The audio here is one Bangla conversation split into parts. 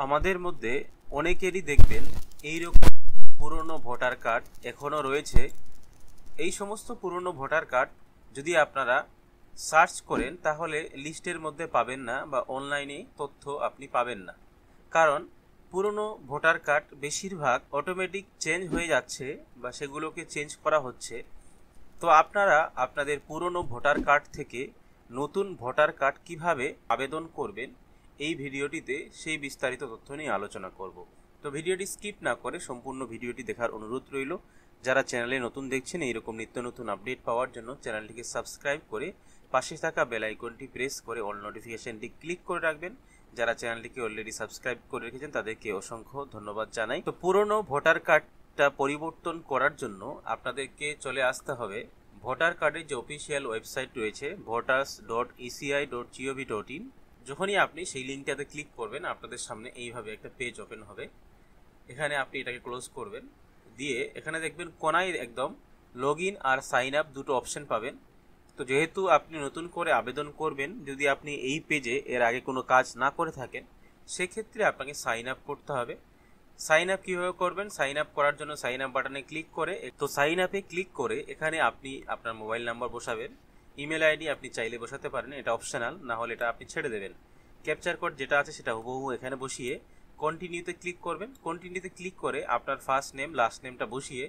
আমাদের মধ্যে অনেকেরই দেখবেন এইরকম পুরনো ভোটার কার্ড এখনও রয়েছে। এই সমস্ত পুরনো ভোটার কার্ড যদি আপনারা সার্চ করেন তাহলে লিস্টের মধ্যে পাবেন না বা অনলাইনে তথ্য আপনি পাবেন না, কারণ পুরনো ভোটার কার্ড বেশিরভাগ অটোমেটিক চেঞ্জ হয়ে যাচ্ছে বা সেগুলোকে চেঞ্জ করা হচ্ছে। তো আপনারা আপনাদের পুরনো ভোটার কার্ড থেকে নতুন ভোটার কার্ড কিভাবে আবেদন করবেন এই ভিডিওটিতে সেই বিস্তারিত তথ্য নিয়ে আলোচনা করব। তো ভিডিওটি স্কিপ না করে সম্পূর্ণ ভিডিওটি দেখার অনুরোধ রইল। যারা চ্যানেলে নতুন দেখছেন এইরকম নিত্য নতুন আপডেট পাওয়ার জন্য চ্যানেলটিকে সাবস্ক্রাইব করে পাশে থাকা বেল আইকনটি প্রেস করে অল নোটিফিকেশনটি ক্লিক করে রাখবেন। যারা চ্যানেলটিকে অলরেডি সাবস্ক্রাইব করে রেখেছেন তাদেরকে অসংখ্য ধন্যবাদ জানাই। তো পুরনো ভোটার কার্ডটা পরিবর্তন করার জন্য আপনাদেরকে চলে আসতে হবে ভোটার কার্ডের যে অফিসিয়াল ওয়েবসাইট রয়েছে voters.eci.gov.in। যখনই আপনি সেই লিঙ্কটাতে ক্লিক করবেন আপনাদের সামনে এইভাবে একটা পেজ ওপেন হবে। এখানে আপনি এটাকে ক্লোজ করবেন, দিয়ে এখানে দেখবেন কোনায় একদম লগ ইন আর সাইন আপ দুটো অপশন পাবেন। তো যেহেতু আপনি নতুন করে আবেদন করবেন, যদি আপনি এই পেজে এর আগে কোনো কাজ না করে থাকেন সেক্ষেত্রে আপনাকে সাইন আপ করতে হবে। সাইন আপ কীভাবে করবেন? সাইন আপ করার জন্য সাইন আপ বাটনে ক্লিক করে, তো সাইন আপে ক্লিক করে এখানে আপনি আপনার মোবাইল নাম্বার বসাবেন। ইমেল আইডি আপনি চাইলে বসাতে পারেন, এটা অপশনাল, না হলে এটা আপনি ছেড়ে দেবেন। ক্যাপচার কোড যেটা আছে সেটা হুবহু এখানে বসিয়ে কন্টিনিউতে ক্লিক করবেন। কন্টিনিউতে ক্লিক করে আপনার ফার্স্ট নেম লাস্ট নেমটা বসিয়ে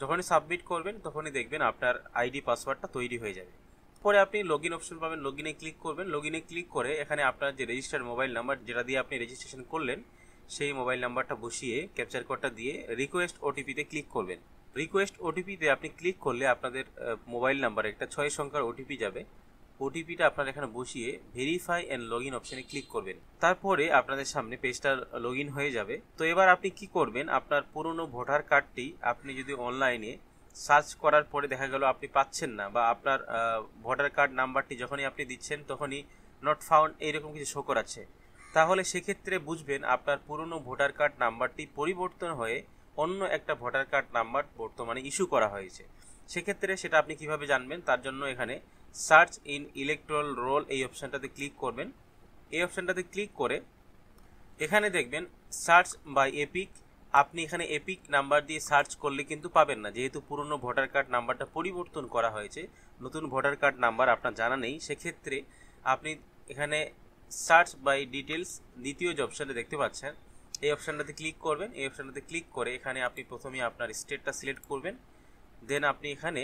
যখনই সাবমিট করবেন তখনই দেখবেন আপনার আইডি পাসওয়ার্ডটা তৈরি হয়ে যাবে। পরে আপনি লগ ইন অপশন পাবেন, লগ ইনে ক্লিক করবেন। লগ ইনে ক্লিক করে এখানে আপনার যে রেজিস্টার্ড মোবাইল নাম্বার যেটা দিয়ে আপনি রেজিস্ট্রেশন করলেন সেই মোবাইল নাম্বারটা বসিয়ে ক্যাপচার কোডটা দিয়ে রিকোয়েস্ট ওটিপিতে ক্লিক করবেন। রিকোয়েস্ট ওটিপিতে আপনি ক্লিক করলে আপনাদের মোবাইল নাম্বারে একটা 6 সংখ্যার ওটিপি যাবে। ওটিপিটা আপনার এখানে বসিয়ে ভেরিফাই অ্যান্ড লগ ইন অপশানে ক্লিক করবেন। তারপরে আপনাদের সামনে পেজটা লগ ইন হয়ে যাবে। তো এবার আপনি কি করবেন, আপনার পুরনো ভোটার কার্ডটি আপনি যদি অনলাইনে সার্চ করার পরে দেখা গেল আপনি পাচ্ছেন না, বা আপনার ভোটার কার্ড নাম্বারটি যখনই আপনি দিচ্ছেন তখনই নট ফাউন্ড এইরকম কিছু শো করাচ্ছে, তাহলে সেক্ষেত্রে বুঝবেন আপনার পুরনো ভোটার কার্ড নাম্বারটি পরিবর্তন হয়ে অন্য একটা ভোটার কার্ড নাম্বার বর্তমানে ইস্যু করা হয়েছে। সেক্ষেত্রে সেটা আপনি কিভাবে জানবেন, তার জন্য এখানে সার্চ ইন ইলেকট্রাল রোল এই অপশানটাতে ক্লিক করবেন। এই অপশানটাতে ক্লিক করে এখানে দেখবেন সার্চ বাই এপিক। আপনি এখানে এপিক নাম্বার দিয়ে সার্চ করলে কিন্তু পাবেন না, যেহেতু পুরনো ভোটার কার্ড নাম্বারটা পরিবর্তন করা হয়েছে, নতুন ভোটার কার্ড নাম্বার আপনার জানা নেই। সেক্ষেত্রে আপনি এখানে সার্চ বাই ডিটেলস দ্বিতীয় যে অপশানটা দেখতে পাচ্ছেন এই অপশানটাতে ক্লিক করবেন। এই অপশানটাতে ক্লিক করে এখানে আপনি প্রথমে আপনার স্টেটটা সিলেক্ট করবেন, দেন আপনি এখানে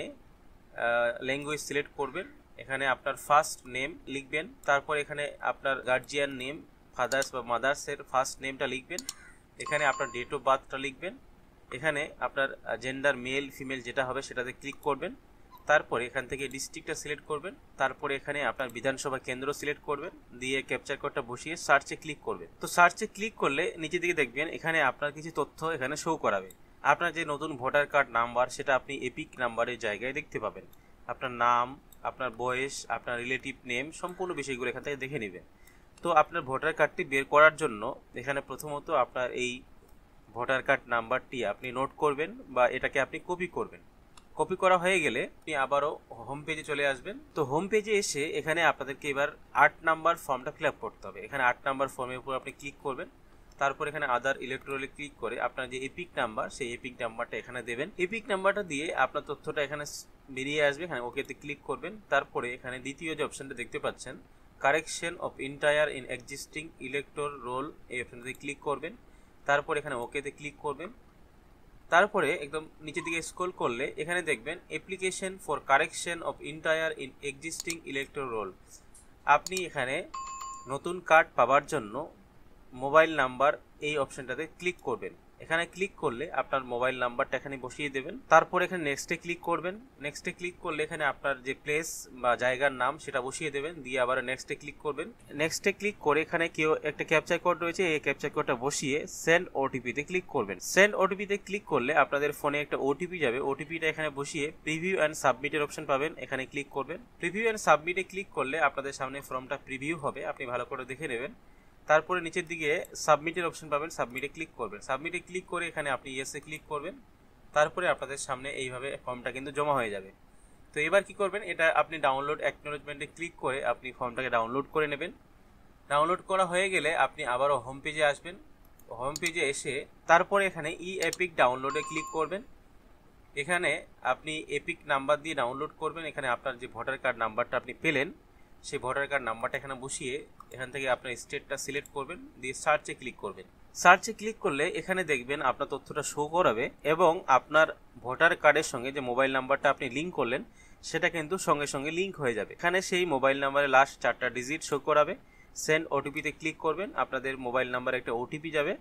ল্যাঙ্গুয়েজ সিলেক্ট করবেন। এখানে আপনার ফার্স্ট নেম লিখবেন, তারপর এখানে আপনার গার্জিয়ান নেম ফাদার্স বা মাদার্সের ফার্স্ট নেমটা লিখবেন। এখানে আপনার ডেট অফ বার্থটা লিখবেন। এখানে আপনার জেন্ডার মেল ফিমেল যেটা হবে সেটাতে ক্লিক করবেন। তারপরে এখান থেকে ডিস্ট্রিক্টটা সিলেক্ট করবেন। তারপরে এখানে আপনার বিধানসভা কেন্দ্র সিলেক্ট করবেন, দিয়ে ক্যাপচার কোডটা বসিয়ে সার্চে ক্লিক করবেন। তো সার্চে ক্লিক করলে নিচে দিকে দেখবেন এখানে আপনার কিছু তথ্য এখানে শো করাবে। আপনার যে নতুন ভোটার কার্ড নাম্বার সেটা আপনি এপিক নাম্বারের জায়গায় দেখতে পাবেন। আপনার নাম, আপনার বয়স, আপনার রিলেটিভ নেম, সম্পূর্ণ বিষয়গুলো এখান থেকে দেখে নেবেন। তো আপনার ভোটার কার্ডটি বের করার জন্য এখানে প্রথমত আপনার এই ভোটার কার্ড নাম্বারটি আপনি নোট করবেন বা এটাকে আপনি কপি করবেন। কপি করা হয়ে গেলে আপনি আবারও হোম পেজে চলে আসবেন। তো হোম পেজে এসে এখানে আপনাদেরকে এবার 8 নাম্বার ফর্মটা ফিল আপ করতে হবে। এখানে 8 নাম্বার ফর্মের উপর আপনি ক্লিক করবেন। তারপর এখানে আদার ইলেকট্রলে ক্লিক করে আপনার যে এপিক নাম্বার সেই এপিক নাম্বারটা এখানে দেবেন। এপিক নাম্বারটা দিয়ে আপনার তথ্যটা এখানে বেরিয়ে আসবে, এখানে ওকেতে ক্লিক করবেন। তারপরে এখানে দ্বিতীয় যে অপশানটা দেখতে পাচ্ছেন correction of entire in existing electoral roll এই অপশানটাতে ক্লিক করবেন। তারপর এখানে ওকেতে ক্লিক করবেন। তারপরে একদম নিচের দিকে স্ক্রল করলে এখানে দেখবেন application for correction of entire in existing electoral roll. আপনি এখানে নতুন কার্ড পাওয়ার জন্য মোবাইল নাম্বার এই অপশনটাতে ক্লিক করবেন। এখানে ক্লিক করলে আপনার মোবাইল নাম্বারটা এখানে বসিয়ে দেবেন। তারপর এখানে নেক্সটে ক্লিক করবেন। নেক্সটে ক্লিক করলে এখানে আপনার যে প্লেস বা জায়গার নাম সেটা বসিয়ে দেবেন, দিয়ে আবার নেক্সটে ক্লিক করবেন। নেক্সটে ক্লিক করে এখানে কেউ একটা ক্যাপচার কোড রয়েছে, এই ক্যাপচার কোডটা বসিয়ে সেন্ড ওটিপিতে ক্লিক করবেন। সেন্ড ওটিপিতে ক্লিক করলে আপনাদের ফোনে একটা ওটিপি যাবে, ওটিপিটা এখানে বসিয়ে প্রিভিউ অ্যান্ড সাবমিটের অপশন পাবেন, এখানে ক্লিক করবেন। প্রিভিউ অ্যান্ড সাবমিটে ক্লিক করলে আপনাদের সামনে ফর্মটা প্রিভিউ হবে, আপনি ভালো করে দেখে নেবেন। তারপরে নিচের দিকে সাবমিটের অপশন পাবেন, সাবমিটে ক্লিক করবেন। সাবমিটে ক্লিক করে এখানে আপনি ইয়েসে ক্লিক করবেন। তারপরে আপনাদের সামনে এইভাবে ফর্মটা কিন্তু জমা হয়ে যাবে। তো এবার কি করবেন, এটা আপনি ডাউনলোড অ্যাকনোলেজমেন্টে ক্লিক করে আপনি ফর্মটাকে ডাউনলোড করে নেবেন। ডাউনলোড করা হয়ে গেলে আপনি আবারও হোম পেজে আসবেন। হোম পেজে এসে তারপরে এখানে ই এপিক ডাউনলোডে ক্লিক করবেন। এখানে আপনি এপিক নাম্বার দিয়ে ডাউনলোড করবেন। এখানে আপনার যে ভোটার কার্ড নাম্বারটা আপনি পেলেন সেই ভোটার কার্ড নাম্বারটা এখানে বসিয়ে এখান থেকে আপনার স্টেটটা সিলেক্ট করবেন, দিয়ে সার্চে ক্লিক করবেন। সার্চে ক্লিক করলে এখানে দেখবেন আপনার তথ্যটা শো করাবে এবং আপনার ভোটার কার্ডের সঙ্গে যে মোবাইল নাম্বারটা আপনি লিঙ্ক করলেন সেটা কিন্তু সঙ্গে সঙ্গে লিঙ্ক হয়ে যাবে। এখানে সেই মোবাইল নাম্বারের লাস্ট 4টা ডিজিট শো করাবে। সেন্ড ওটিপিতে ক্লিক করবেন, আপনাদের মোবাইল নাম্বারে একটা ওটিপি যাবে।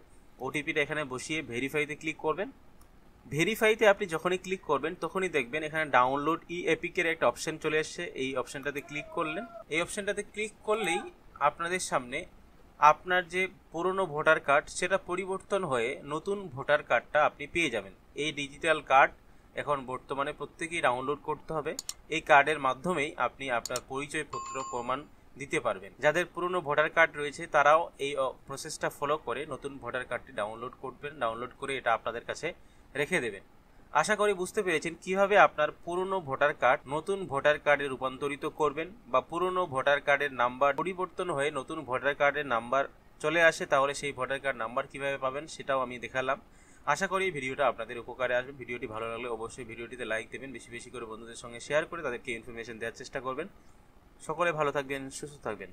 ওটিপিটা এখানে বসিয়ে ভেরিফাইতে ক্লিক করবেন। ভেরিফাইতে আপনি যখনই ক্লিক করবেন তখনই দেখবেন এখানে ডাউনলোড ই এপিকের একটা অপশন চলে আসছে। এই অপশনটাতে ক্লিক করলেন। এই অপশনটাতে ক্লিক করলেই আপনাদের সামনে আপনার যে পুরনো ভোটার কার্ড সেটা পরিবর্তন হয়ে নতুন ভোটার কার্ডটা আপনি পেয়ে যাবেন। এই ডিজিটাল কার্ড এখন বর্তমানে প্রত্যেকেই ডাউনলোড করতে হবে। এই কার্ডের মাধ্যমেই আপনি আপনার পরিচয়পত্র প্রমাণ দিতে পারবেন। যাদের পুরনো ভোটার কার্ড রয়েছে তারাও এই প্রসেসটা ফলো করে নতুন ভোটার কার্ডটি ডাউনলোড করবেন। ডাউনলোড করে এটা আপনাদের কাছে রেখে দেবেন। আশা করি বুঝতে পেরেছেন কিভাবে আপনার পুরনো ভোটার কার্ড নতুন ভোটার কার্ডে রূপান্তরিত করবেন, বা পুরনো ভোটার কার্ডের নাম্বার পরিবর্তন হয়ে নতুন ভোটার কার্ডের নাম্বার চলে আসে, তাহলে সেই ভোটার কার্ড নাম্বার কিভাবে পাবেন সেটাও আমি দেখালাম। আশা করি ভিডিওটা আপনাদের উপকারে আসবে। ভিডিওটি ভালো লাগলে অবশ্যই ভিডিওটিতে লাইক দেবেন, বেশি বেশি করে বন্ধুদের সঙ্গে শেয়ার করে তাদেরকে ইনফরমেশন দেওয়ার চেষ্টা করবেন। সকলে ভালো থাকবেন, সুস্থ থাকবেন।